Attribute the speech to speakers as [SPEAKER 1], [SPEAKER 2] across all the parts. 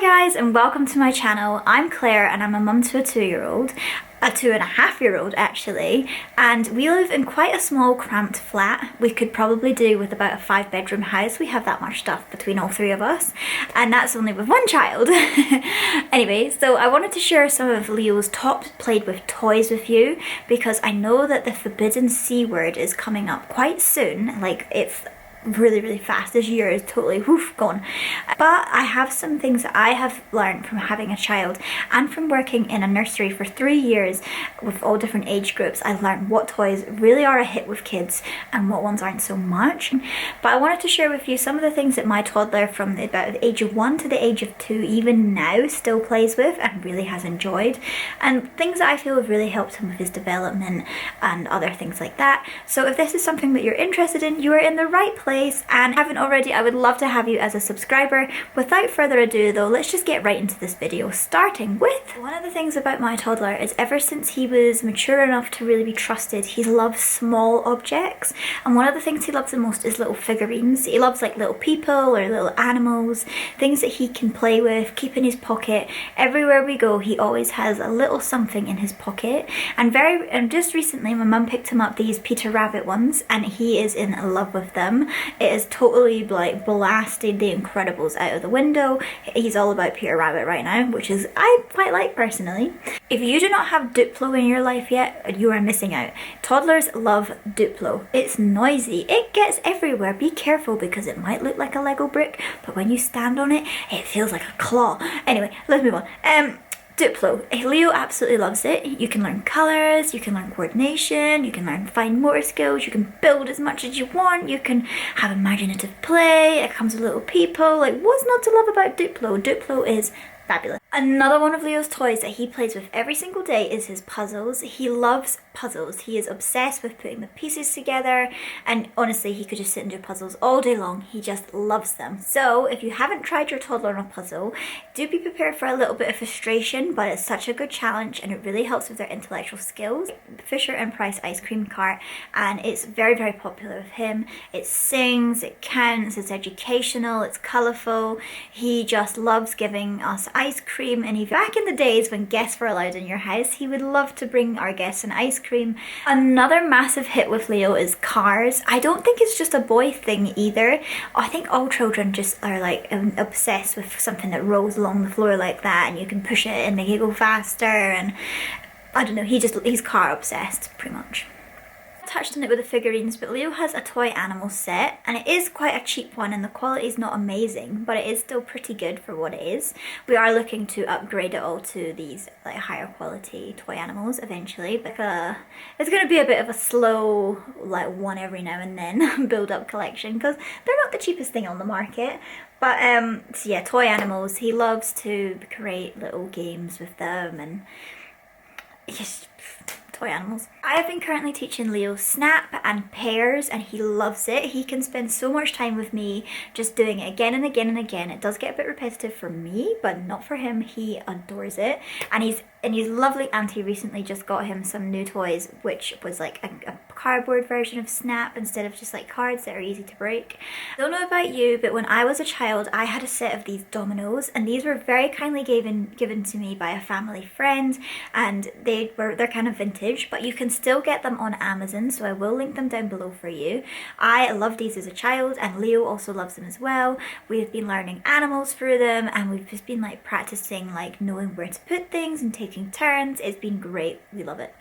[SPEAKER 1] Hi guys and welcome to my channel. I'm Claire and I'm a mum to a 2-year-old, a 2.5-year-old actually, and we live in quite a small cramped flat. We could probably do with about a 5-bedroom house. We have that much stuff between all three of us, and that's only with one child. Anyway, so I wanted to share some of Leo's top played with toys with you because I know that the forbidden C word is coming up quite soon. Like, it's really fast. This year is totally gone. But I have some things that I have learned from having a child and from working in a nursery for 3 years with all different age groups. I've learned what toys really are a hit with kids and what ones aren't so much. But I wanted to share with you some of the things that my toddler from about the age of 1 to the age of 2 even now still plays with and really has enjoyed, and things that I feel have really helped him with his development and other things like that. So if this is something that you're interested in, you are in the right place. And if you haven't already, I would love to have you as a subscriber. Without further ado though, let's just get right into this video, starting with one of the things about my toddler is ever since he was mature enough to really be trusted, he loves small objects, and one of the things he loves the most is little figurines. He loves like little people or little animals, things that he can play with, keep in his pocket. Everywhere we go he always has a little something in his pocket, and just recently my mum picked him up these Peter Rabbit ones and he is in love with them. It has totally like blasted The Incredibles out of the window. He's all about Peter Rabbit right now, which is I quite like personally. If you do not have Duplo in your life yet, you are missing out. Toddlers love Duplo. It's noisy, it gets everywhere. Be careful because it might look like a Lego brick, but when you stand on it, it feels like a claw. Anyway, let's move on. Duplo. Leo absolutely loves it. You can learn colours, you can learn coordination, you can learn fine motor skills, you can build as much as you want, you can have imaginative play, it comes with little people. Like, what's not to love about Duplo? Duplo is fabulous. Another one of Leo's toys that he plays with every single day is his puzzles. He loves puzzles. He is obsessed with putting the pieces together, and honestly he could just sit and do puzzles all day long. He just loves them. So if you haven't tried your toddler on a puzzle, do be prepared for a little bit of frustration, but it's such a good challenge and it really helps with their intellectual skills. Fisher and Price ice cream cart, and it's very popular with him. It sings, it counts, it's educational, it's colourful. He just loves giving us ice cream, and back in the days when guests were allowed in your house, he would love to bring our guests an ice cream. Another massive hit with Leo is cars. I don't think it's just a boy thing either. I think all children just are like obsessed with something that rolls along the floor like that and you can push it and make it go faster, and I don't know, he's car obsessed pretty much. Touched on it with the figurines, but Leo has a toy animal set and it is quite a cheap one and the quality is not amazing, but it is still pretty good for what it is. We are looking to upgrade it all to these like higher quality toy animals eventually, but it's going to be a bit of a slow like one every now and then build up collection because they're not the cheapest thing on the market. But so yeah, toy animals, he loves to create little games with them and just toy animals. I have been currently teaching Leo snap and pairs and he loves it. He can spend so much time with me just doing it again and again and again. It does get a bit repetitive for me, but not for him. He adores it, and his lovely auntie recently just got him some new toys, which was like a cardboard version of Snap instead of just like cards that are easy to break. I don't know about you, but when I was a child I had a set of these Dominoes, and these were very kindly given to me by a family friend, and they're kind of vintage, but you can still get them on Amazon, so I will link them down below for you. I loved these as a child and Leo also loves them as well. We've been learning animals through them and we've just been like practicing like knowing where to put things and taking turns. It's been great. We love it.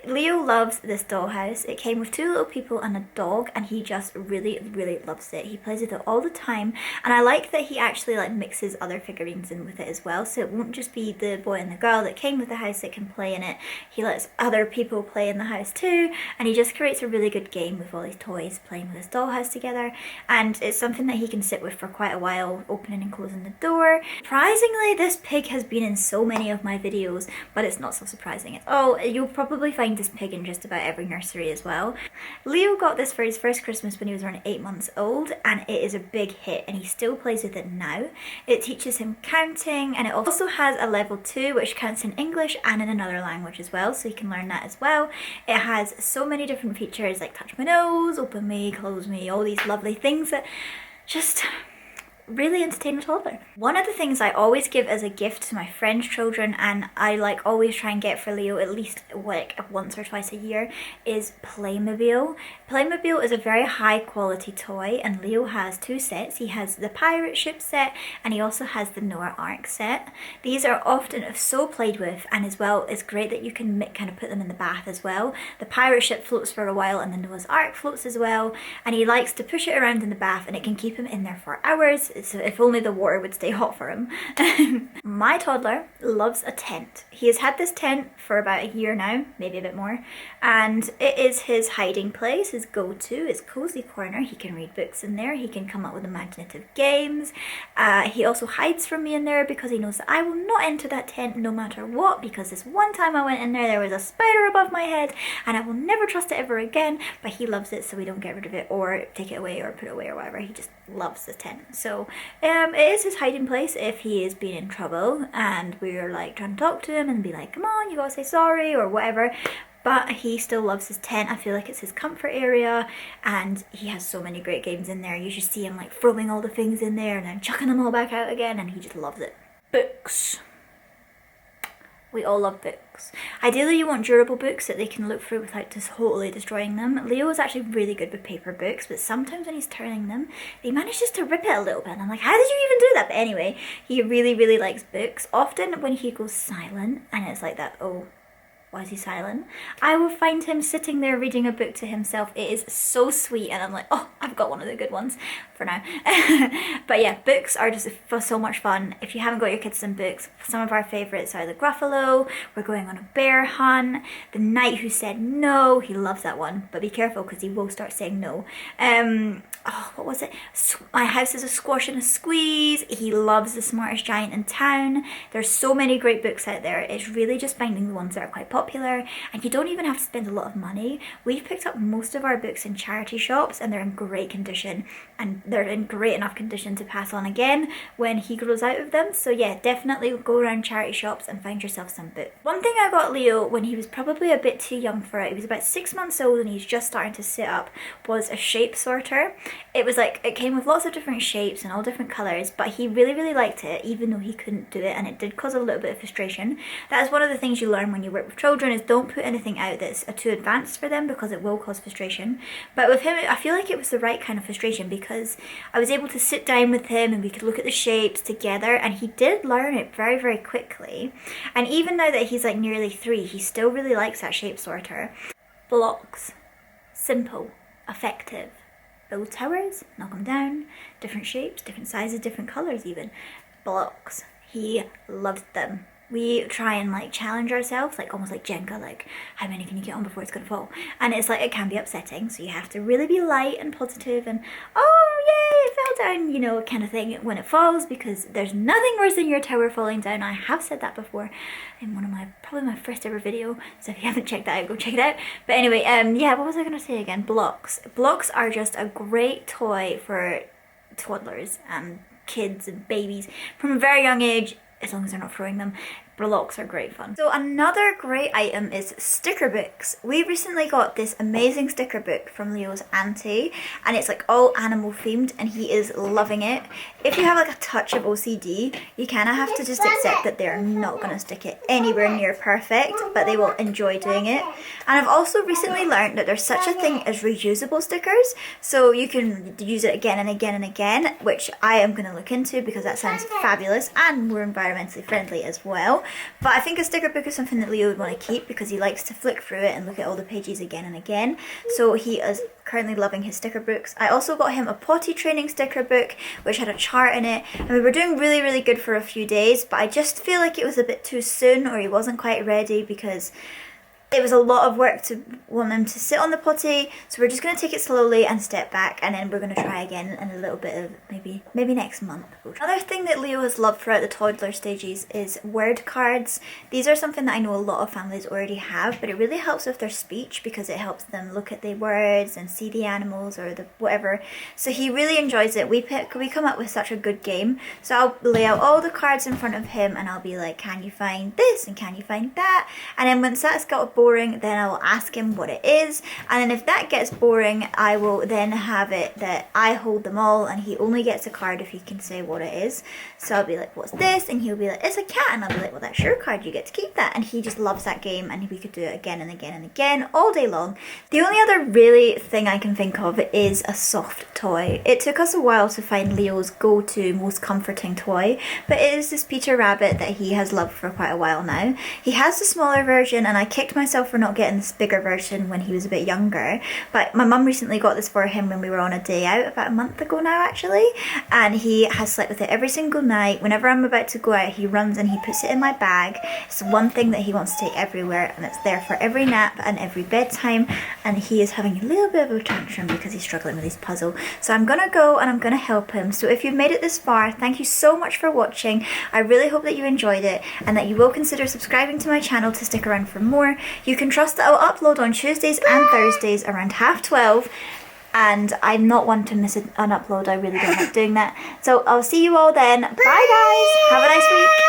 [SPEAKER 1] Leo loves this dollhouse. It came with 2 little people and a dog, and he just really loves it. He plays with it all the time, and I like that he actually like mixes other figurines in with it as well, so it won't just be the boy and the girl that came with the house that can play in it. He lets other people play in the house too, and he just creates a really good game with all these toys playing with his dollhouse together, and it's something that he can sit with for quite a while, opening and closing the door. Surprisingly, this pig has been in so many of my videos, but it's not so surprising at all. You'll probably find this pig in just about every nursery as well. Leo got this for his first Christmas when he was around 8 months old, and it is a big hit and he still plays with it now. It teaches him counting, and it also has a level 2 which counts in English and in another language as well, so you can learn that as well. It has so many different features like touch my nose, open me, close me, all these lovely things that just really entertain a toddler. One of the things I always give as a gift to my friends' children, and I like always try and get for Leo at least like once or twice a year, is Playmobil. Playmobil is a very high quality toy, and Leo has two sets. He has the pirate ship set and he also has the Noah Ark set. These are often so played with, and as well it's great that you can kind of put them in the bath as well. The pirate ship floats for a while and the Noah's Ark floats as well, and he likes to push it around in the bath and it can keep him in there for hours. So if only the water would stay hot for him. My toddler loves a tent. He has had this tent for about a year now, maybe a bit more, and it is his hiding place, his go-to, his cozy corner. He can read books in there, he can come up with imaginative games. He also hides from me in there because he knows that I will not enter that tent no matter what, because this one time I went in there was a spider above my head and I will never trust it ever again. But he loves it, so we don't get rid of it or take it away or put it away or whatever. He just loves the tent. So it is his hiding place if he is being in trouble and we're like trying to talk to him and be like, come on, you gotta say sorry or whatever. But he still loves his tent. I feel like it's his comfort area, and he has so many great games in there. You should see him like throwing all the things in there and then chucking them all back out again, and he just loves it. Books. We all love books. Ideally you want durable books that they can look through without just totally destroying them. Leo is actually really good with paper books, but sometimes when he's turning them, they manage just to rip it a little bit. And I'm like, how did you even do that? But anyway, he really, really likes books. Often when he goes silent, and it's like that, oh, why is he silent? I will find him sitting there reading a book to himself. It is so sweet, and I'm like, oh, I've got one of the good ones for now. But yeah, books are just so much fun. If you haven't got your kids some books, some of our favourites are The Gruffalo, We're Going on a Bear Hunt, The Knight Who Said No. He loves that one, but be careful because he will start saying no. Oh, what was it? My House is a Squash and a Squeeze. He loves The Smartest Giant in Town. There's so many great books out there. It's really just finding the ones that are quite popular, and you don't even have to spend a lot of money. We've picked up most of our books in charity shops, and they're in great condition, and they're in great enough condition to pass on again when he grows out of them. So yeah, definitely go around charity shops and find yourself some books. One thing I got Leo when he was probably a bit too young for it, he was about 6 months old and he's just starting to sit up, was a shape sorter. It was like, it came with lots of different shapes and all different colours, but he really, really liked it, even though he couldn't do it, and it did cause a little bit of frustration. That is one of the things you learn when you work with children, is don't put anything out that's too advanced for them, because it will cause frustration. But with him, I feel like it was the right kind of frustration, because I was able to sit down with him and we could look at the shapes together, and he did learn it very, very quickly. And even now that he's like nearly 3, he still really likes that shape sorter. Blocks. Simple. Effective. Build towers, knock them down, different shapes, different sizes, different colours even. Blocks. He loved them. We try and like challenge ourselves, like almost like Jenga, like how many can you get on before it's gonna fall? And it's like, it can be upsetting, so you have to really be light and positive and, oh yay, it fell down, you know, kind of thing when it falls, because there's nothing worse than your tower falling down. I have said that before in one of my, probably my first ever video, so if you haven't checked that out, go check it out. But anyway, yeah, what was I gonna say again? Blocks. Blocks are just a great toy for toddlers and kids and babies from a very young age, as long as they're not throwing them. Blocks are great fun. So another great item is sticker books. We recently got this amazing sticker book from Leo's auntie, and it's like all animal themed, and he is loving it. If you have like a touch of OCD, you kind of have to just accept that they're not going to stick it anywhere near perfect, but they will enjoy doing it. And I've also recently learned that there's such a thing as reusable stickers, so you can use it again and again and again, which I am going to look into because that sounds fabulous and more environmentally friendly as well. But I think a sticker book is something that Leo would want to keep because he likes to flick through it and look at all the pages again and again. So he is currently loving his sticker books. I also got him a potty training sticker book which had a chart in it, and we were doing really, really good for a few days, but I just feel like it was a bit too soon, or he wasn't quite ready, because it was a lot of work to want him to sit on the potty. So we're just going to take it slowly and step back, and then we're going to try again in a little bit of maybe next month. Another thing that Leo has loved throughout the toddler stages is word cards. These are something that I know a lot of families already have, but it really helps with their speech because it helps them look at the words and see the animals or the whatever. So he really enjoys it. We come up with such a good game. So I'll lay out all the cards in front of him and I'll be like, can you find this and can you find that? And then once that's got boring, then I will ask him what it is, and then if that gets boring, I will then have it that I hold them all, and he only gets a card if he can say what it is. So I'll be like, what's this? And he'll be like, it's a cat. And I'll be like, well, that's your card, you get to keep that. And he just loves that game, and we could do it again and again and again all day long. The only other really thing I can think of is a soft toy. It took us a while to find Leo's go-to most comforting toy, but it is this Peter Rabbit that he has loved for quite a while now. He has the smaller version, and I kicked myself for not getting this bigger version when he was a bit younger, but my mum recently got this for him when we were on a day out about a month ago now actually, and he has slept with it every single night. Whenever I'm about to go out, he runs and he puts it in my bag. It's one thing that he wants to take everywhere, and it's there for every nap and every bedtime, and he is having a little bit of a tantrum because he's struggling with his puzzle. So I'm gonna go and I'm gonna help him. So if you've made it this far, thank you so much for watching. I really hope that you enjoyed it and that you will consider subscribing to my channel to stick around for more. You can trust that I'll upload on Tuesdays and Thursdays around 12:30, and I'm not one to miss an upload. I really don't like doing that. So I'll see you all then. Bye guys, have a nice week.